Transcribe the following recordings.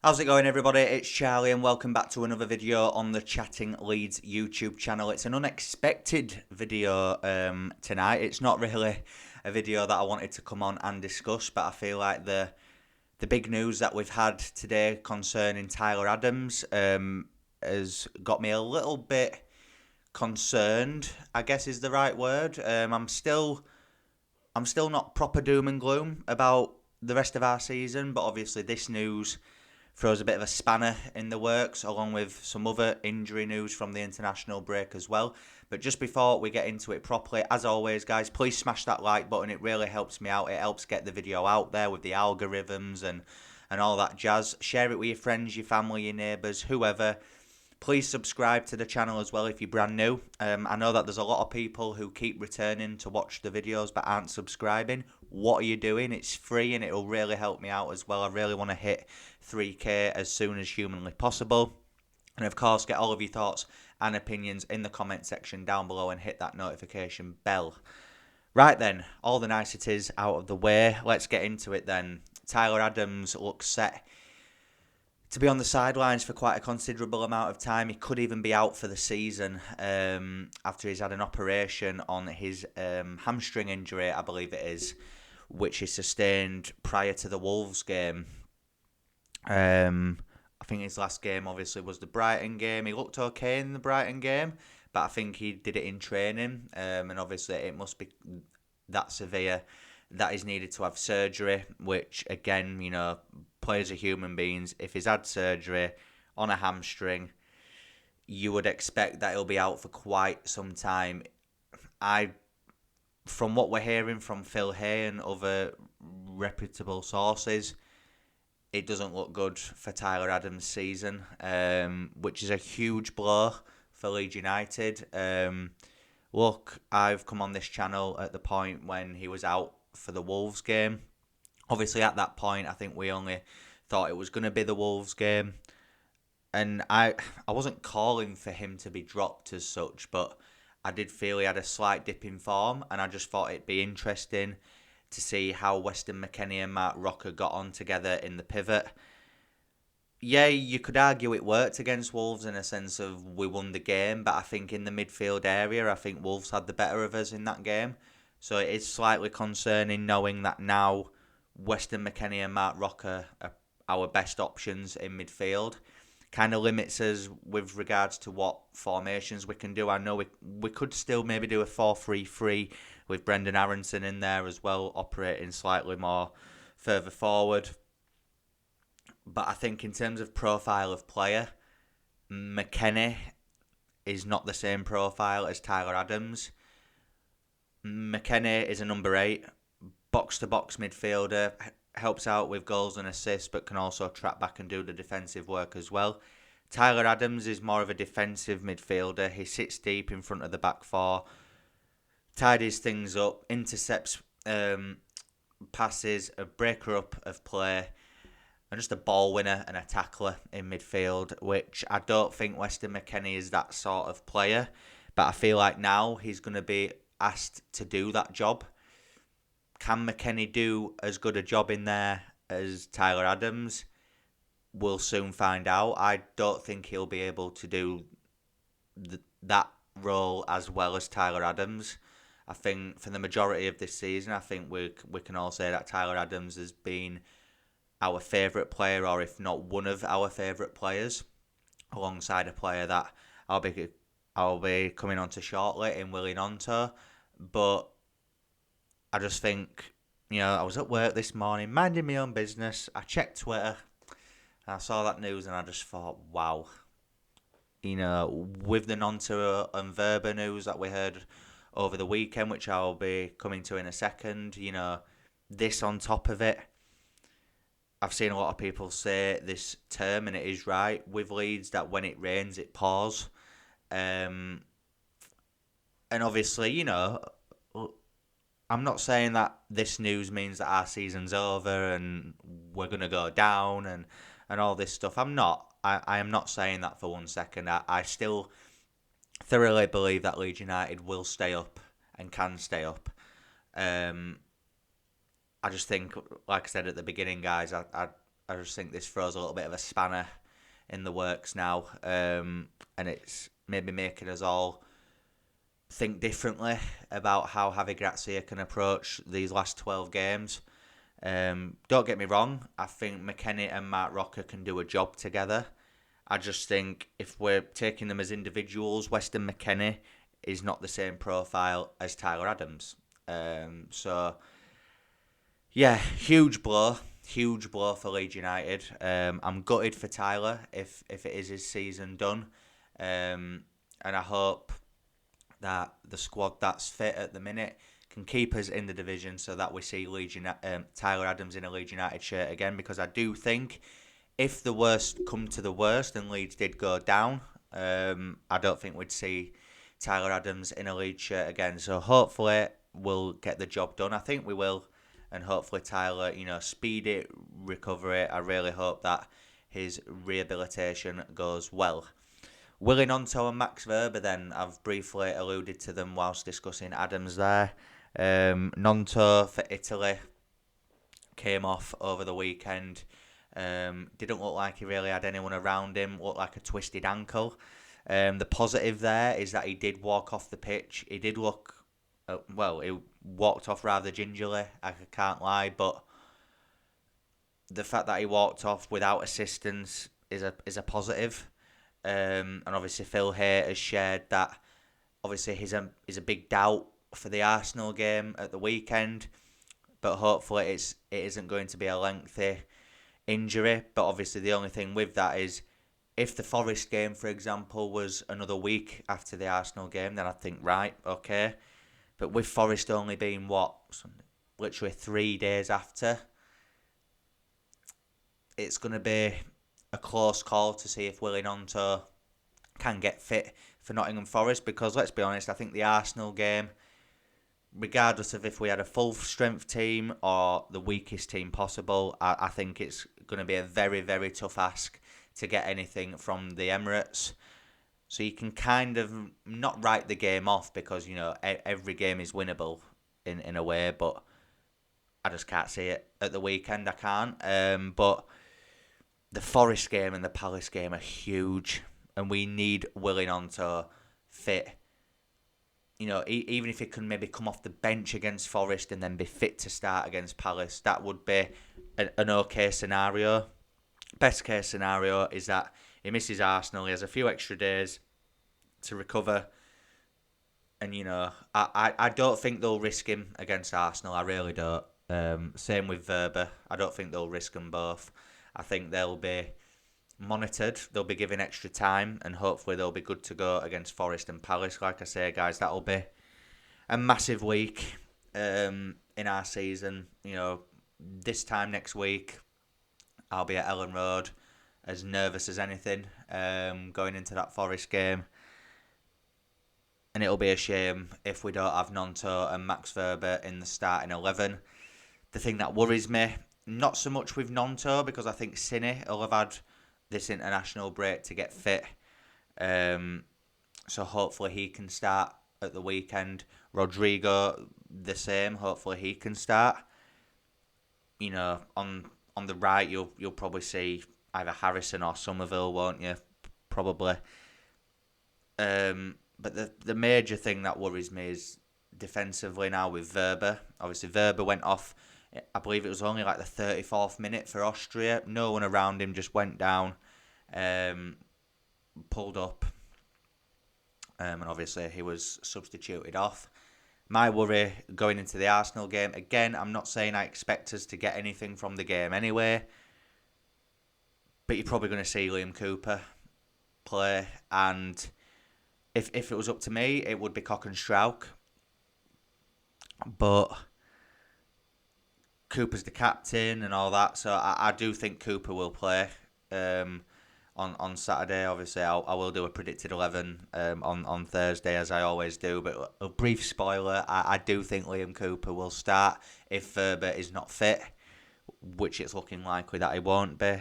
How's it going, everybody? It's Charlie and welcome back to another video on the Chatting Leeds YouTube channel. It's an unexpected video tonight. It's not really a video that I wanted to come on and discuss, but I feel like the big news that we've had today concerning Tyler Adams has got me a little bit concerned, I guess is the right word. I'm still not proper doom and gloom about the rest of our season, but obviously this news throws a bit of a spanner in the works, along with some other injury news from the international break as well. But just before we get into it properly, as always, guys, please smash that like button. It really helps me out. It helps get the video out there with the algorithms and all that jazz. Share it with your friends, your family, your neighbours, whoever. Please subscribe to the channel as well if you're brand new. I know that there's a lot of people who keep returning to watch the videos but aren't subscribing. What are you doing? It's free and it'll really help me out as well. I really want to hit 3K as soon as humanly possible. And of course, get all of your thoughts and opinions in the comment section down below and hit that notification bell. Right then, all the niceties out of the way. Let's get into it then. Tyler Adams looks set to be on the sidelines for quite a considerable amount of time. He could even be out for the season after he's had an operation on his hamstring injury, I believe it is, which he sustained prior to the Wolves game. I think his last game obviously was the Brighton game. He looked okay in the Brighton game, but I think he did it in training, and obviously it must be that severe that he's needed to have surgery, which again, you know, players are human beings. If he's had surgery on a hamstring, you would expect that he'll be out for quite some time. From what we're hearing from Phil Hay and other reputable sources, it doesn't look good for Tyler Adams' season, which is a huge blow for Leeds United. Look, I've come on this channel at the point when he was out for the Wolves game. Obviously, at that point, I think we only thought it was going to be the Wolves game. And I wasn't calling for him to be dropped as such, but I did feel he had a slight dip in form, and I just thought it'd be interesting to see how Weston McKennie and Mark Rocker got on together in the pivot. Yeah, you could argue it worked against Wolves in a sense of we won the game, but I think in the midfield area, I think Wolves had the better of us in that game. So it is slightly concerning knowing that now Weston McKennie and Mark Rocker are our best options in midfield. Kind of limits us with regards to what formations we can do. I know we could still maybe do a 4-3-3 with Brendan Aronson in there as well, operating slightly more further forward. But I think in terms of profile of player, McKennie is not the same profile as Tyler Adams. McKennie is a number 8, box-to-box midfielder, helps out with goals and assists, but can also track back and do the defensive work as well. Tyler Adams is more of a defensive midfielder. He sits deep in front of the back four, tidies things up, intercepts passes, a breaker up of play, and just a ball winner and a tackler in midfield, which I don't think Weston McKennie is that sort of player, but I feel like now he's going to be asked to do that job. Can McKennie do as good a job in there as Tyler Adams? We'll soon find out. I don't think he'll be able to do that role as well as Tyler Adams. I think for the majority of this season, I think we can all say that Tyler Adams has been our favourite player, or if not one of our favourite players, alongside a player that I'll be coming on to shortly in Willy Gnonto. But I just think, you know, I was at work this morning, minding my own business. I checked Twitter, and I saw that news, and I just thought, wow. You know, with the Gnonto and Wöber news that we heard over the weekend, which I'll be coming to in a second, you know, this on top of it. I've seen a lot of people say this term, and it is right, with Leeds, that when it rains, it pours. And obviously, you know, I'm not saying that this news means that our season's over and we're going to go down and all this stuff. I'm not. I am not saying that for 1 second. I still thoroughly believe that Leeds United will stay up and can stay up. I just think, like I said at the beginning, guys, I just think this throws a little bit of a spanner in the works now, and it's maybe making us all think differently about how Javi Gracia can approach these last 12 games. Don't get me wrong, I think McKennie and Mark Rocker can do a job together. I just think if we're taking them as individuals, Weston McKennie is not the same profile as Tyler Adams. So, yeah, huge blow for Leeds United. I'm gutted for Tyler if it is his season done. And I hope that the squad that's fit at the minute can keep us in the division so that we see Tyler Adams in a Leeds United shirt again, because I do think if the worst come to the worst and Leeds did go down, I don't think we'd see Tyler Adams in a Leeds shirt again. So hopefully we'll get the job done. I think we will. And hopefully Tyler, speed it, recover it. I really hope that his rehabilitation goes well. Willy, Gnonto and Max Wöber then, I've briefly alluded to them whilst discussing Adams there. Gnonto for Italy came off over the weekend. Didn't look like he really had anyone around him, looked like a twisted ankle. The positive there is that he did walk off the pitch. He did look, he walked off rather gingerly, I can't lie, but the fact that he walked off without assistance is a positive. And obviously Phil Hay has shared that obviously he's a big doubt for the Arsenal game at the weekend, but hopefully it isn't going to be a lengthy injury. But obviously the only thing with that is if the Forest game, for example, was another week after the Arsenal game, then I'd think, right, okay. But with Forest only being, literally 3 days after, it's going to be a close call to see if Willy Gnonto can get fit for Nottingham Forest, because let's be honest, I think the Arsenal game, regardless of if we had a full strength team or the weakest team possible, I think it's going to be a very, very tough ask to get anything from the Emirates. So you can kind of not write the game off, because every game is winnable in a way, but I just can't see it at the weekend. I can't. But the Forest game and the Palace game are huge, and we need Willy Gnonto fit. Even if he can maybe come off the bench against Forest and then be fit to start against Palace, that would be an okay scenario. Best case scenario is that he misses Arsenal, he has a few extra days to recover. And, I don't think they'll risk him against Arsenal. I really don't. Same with Wöber. I don't think they'll risk them both. I think they'll be monitored. They'll be given extra time, and hopefully they'll be good to go against Forest and Palace. Like I say, guys, that'll be a massive week in our season. This time next week, I'll be at Ellen Road, as nervous as anything, going into that Forest game. And it'll be a shame if we don't have Gnonto and Max Wöber in the starting 11. The thing that worries me, not so much with Gnonto, because I think Cine will have had this international break to get fit. So hopefully he can start at the weekend. Rodrigo, the same. Hopefully he can start. On the right, you'll probably see either Harrison or Somerville, won't you? Probably. But the major thing that worries me is defensively now with Wöber. Obviously, Wöber went off, I believe it was only like the 34th minute for Austria. No one around him, just went down, pulled up, and obviously he was substituted off. My worry going into the Arsenal game, again, I'm not saying I expect us to get anything from the game anyway, but you're probably going to see Liam Cooper play, and if it was up to me, it would be Cock and Strauch. But Cooper's the captain and all that, so I do think Cooper will play on Saturday. Obviously, I will do a predicted 11 on Thursday, as I always do. But a brief spoiler, I do think Liam Cooper will start if Wöber is not fit, which it's looking likely that he won't be.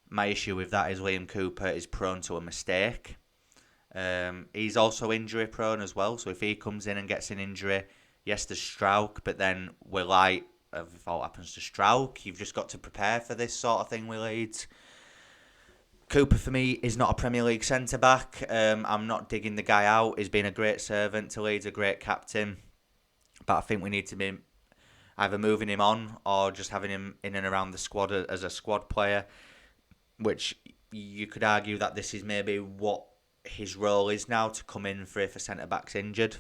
My issue with that is Liam Cooper is prone to a mistake. He's also injury prone as well, so if he comes in and gets an injury, yes, there's Strauch, but then we're light if all happens to Strauch. You've just got to prepare for this sort of thing with Leeds. Cooper, for me, is not a Premier League centre-back. I'm not digging the guy out. He's been a great servant to Leeds, a great captain. But I think we need to be either moving him on or just having him in and around the squad as a squad player, which you could argue that this is maybe what his role is now, to come in for if a centre-back's injured.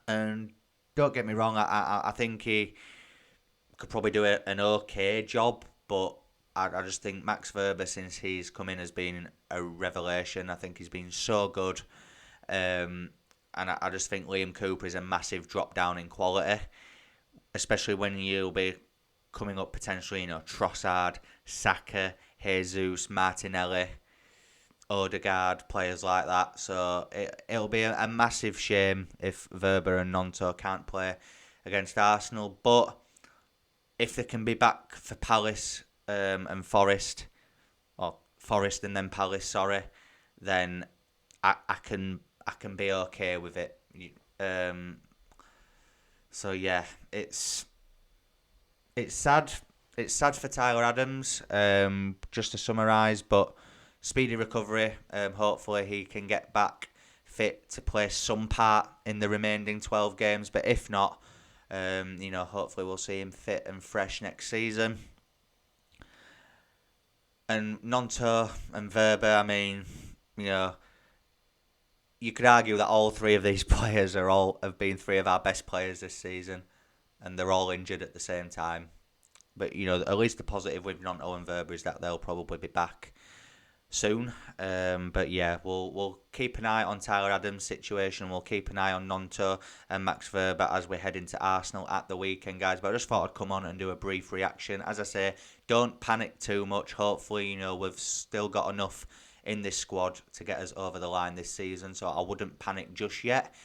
And don't get me wrong, I think he could probably do an okay job, but I just think Max Wöber, since he's come in, has been a revelation. I think he's been so good. And I just think Liam Cooper is a massive drop down in quality, especially when you'll be coming up potentially, Trossard, Saka, Jesus, Martinelli, Odegaard, players like that. So it'll be a massive shame if Wöber and Gnonto can't play against Arsenal. But if they can be back for Palace and Forest, or Forest and then Palace, sorry, then I can be okay with it. So yeah, it's sad. It's sad for Tyler Adams. Just to summarise, but speedy recovery. Hopefully he can get back fit to play some part in the remaining 12 games. But if not, hopefully we'll see him fit and fresh next season. And Gnonto and Wöber, I mean, you could argue that all three of these players have been three of our best players this season, and they're all injured at the same time. But at least the positive with Gnonto and Wöber is that they'll probably be back soon. But yeah, we'll keep an eye on Tyler Adams' situation. We'll keep an eye on Gnonto and Max Wöber as we head into Arsenal at the weekend, guys. But I just thought I'd come on and do a brief reaction. As I say, don't panic too much. Hopefully, we've still got enough in this squad to get us over the line this season, so I wouldn't panic just yet.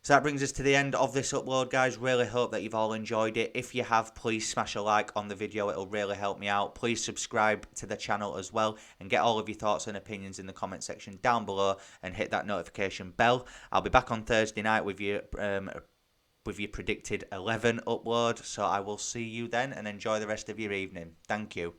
So that brings us to the end of this upload, guys. Really hope that you've all enjoyed it. If you have, please smash a like on the video. It'll really help me out. Please subscribe to the channel as well, and get all of your thoughts and opinions in the comment section down below, and hit that notification bell. I'll be back on Thursday night with your predicted 11 upload, so I will see you then, and enjoy the rest of your evening. Thank you.